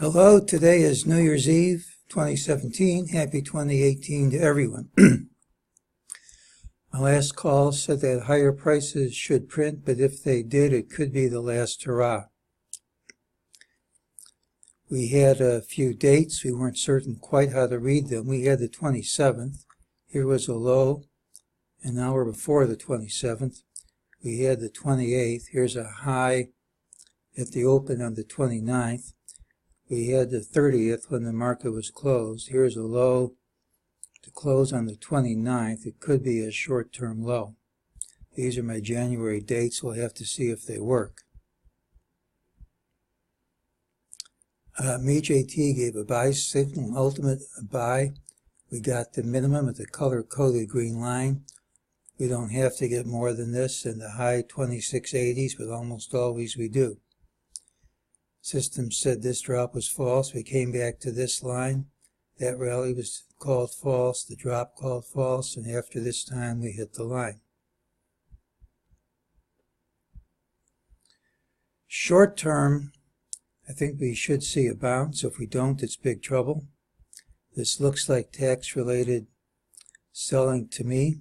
Hello, today is New Year's Eve, 2017. Happy 2018 to everyone. My last call said that higher prices should print, but if they did, it could be the last hurrah. We had a few dates. We weren't certain quite how to read them. We had the 27th. Here was a low an hour before the 27th. We had the 28th. Here's a high at the open on the 29th. We had the 30th when the market was closed. Here's a low to close on the 29th. It could be a short-term low. These are my January dates. We'll have to see if they work. MEJT gave a buy signal, ultimate buy. We got the minimum at the color-coded green line. We don't have to get more than this in the high 2680s, but almost always we do. System said this drop was false. We came back to this line. That rally was called false. The drop called false. And after this time, we hit the line. Short term, I think we should see a bounce. If we don't, it's big trouble. This looks like tax-related selling to me.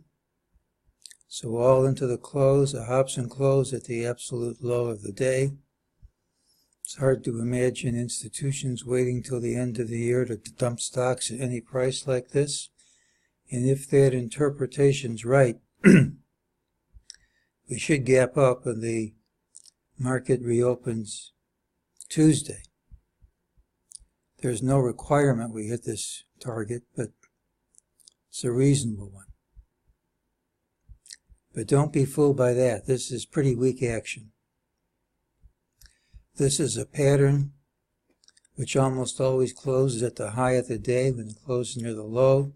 So all into the close, a Hobson close at the absolute low of the day. It's hard to imagine institutions waiting till the end of the year to dump stocks at any price like this. And if that interpretation's right, we should gap up when the market reopens Tuesday. There's no requirement we hit this target, but it's a reasonable one. But don't be fooled by that. This is pretty weak action. This is a pattern which almost always closes at the high of the day when it closes near the low.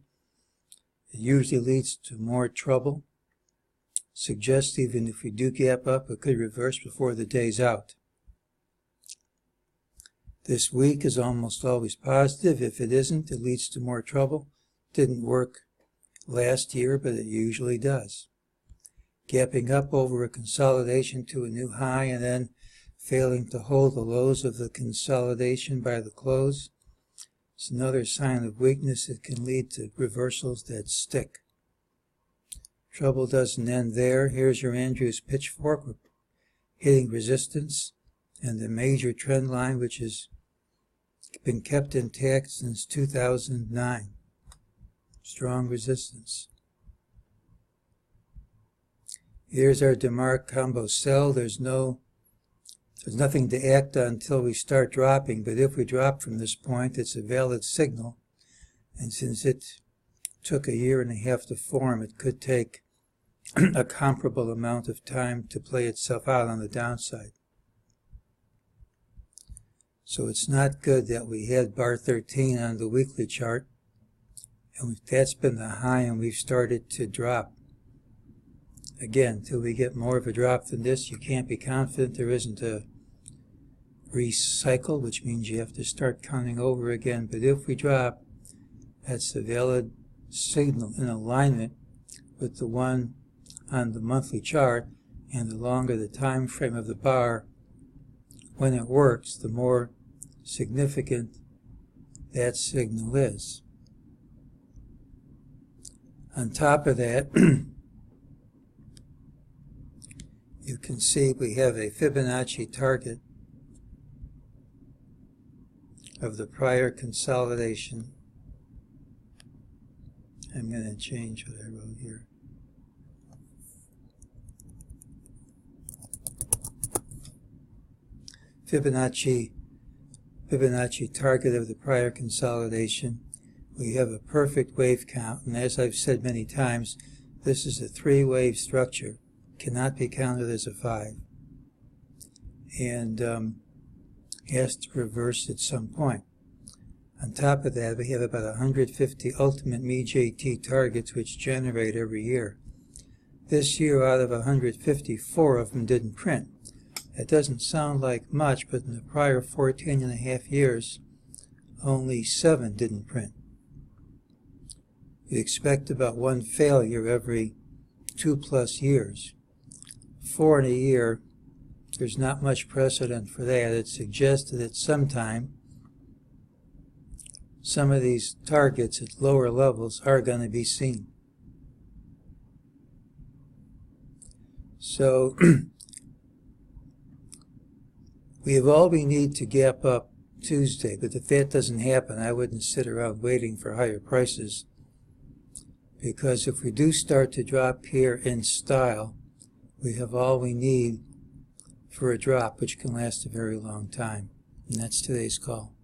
It usually leads to more trouble. Suggests even if we do gap up, it could reverse before the day's out. This week is almost always positive. If it isn't, it leads to more trouble. Didn't work last year, but it usually does. Gapping up over a consolidation to a new high and then failing to hold the lows of the consolidation by the close. It's another sign of weakness. It can lead to reversals that stick. Trouble doesn't end there. Here's your Andrews pitchfork. We're hitting resistance and the major trend line, which has been kept intact since 2009. Strong resistance. Here's our DeMark combo sell. There's nothing to act on until we start dropping, but if we drop from this point, it's a valid signal. And since it took a year and a half to form, it could take a comparable amount of time to play itself out on the downside. So it's not good that we had bar 13 on the weekly chart, and that's been the high, and we've started to drop. Again, till we get more of a drop than this, you can't be confident there isn't a recycle, which means you have to start counting over again. But if we drop, that's a valid signal in alignment with the one on the monthly chart, and the longer the time frame of the bar, when it works, the more significant that signal is. On top of that, you can see we have a Fibonacci target of the prior consolidation. I'm going to change what I wrote here. Fibonacci target of the prior consolidation. We have a perfect wave count, and as I've said many times, this is a three-wave structure. Cannot be counted as a 5, and has to reverse at some point. On top of that, we have about 150 ultimate MEJT targets which generate every year. This year, out of 154 of them didn't print. That doesn't sound like much, but in the prior 14 and a half years, only 7 didn't print. You expect about one failure every 2+ years. 4 in a year, there's not much precedent for that. It suggests that at some time some of these targets at lower levels are going to be seen. So we have all we need to gap up Tuesday, but if that doesn't happen, I wouldn't sit around waiting for higher prices, because if we do start to drop here in style, we have all we need for a drop, which can last a very long time. And that's today's call.